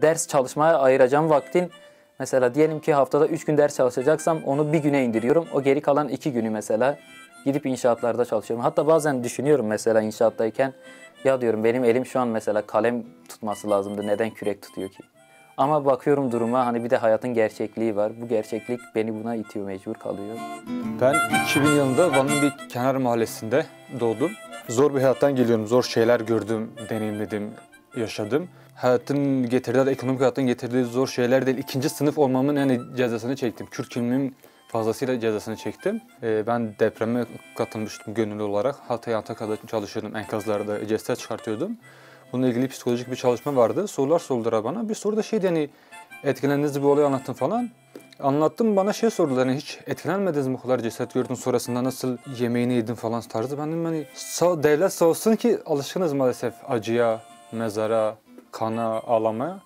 Ders çalışmaya ayıracağım vaktin, mesela diyelim ki haftada 3 gün ders çalışacaksam onu bir güne indiriyorum. O geri kalan 2 günü mesela gidip inşaatlarda çalışıyorum. Hatta bazen düşünüyorum mesela inşaattayken, ya diyorum benim elim şu an mesela kalem tutması lazımdı. Neden kürek tutuyor ki? Ama bakıyorum duruma, hani bir de hayatın gerçekliği var. Bu gerçeklik beni buna itiyor, mecbur kalıyor. Ben 2000 yılında Van'ın bir kenar mahallesinde doğdum. Zor bir hayattan geliyorum. Zor şeyler gördüm, deneyimledim, yaşadım. Hayatın getirdiği, ekonomik hayatın getirdiği zor şeyler değil. İkinci sınıf olmamın yani cezasını çektim. Kürt kimliğimin fazlasıyla cezasını çektim. Ben depreme katılmıştım gönüllü olarak. Hatay Antakya'da çalışıyordum. Enkazlarda ceset çıkartıyordum. Bununla ilgili psikolojik bir çalışma vardı. Sorular sordular bana. Bir soru da şeydi, hani etkilendiğiniz bir olay anlattım falan. Anlattım, bana şey sordular, hani hiç etkilenmediniz mi, bu kadar ceset gördün, sonrasında nasıl yemeğini yedin falan tarzı. Ben dedim hani devlet sağ olsun ki alışkınız maalesef acıya, mezara, kana, ağlamaya.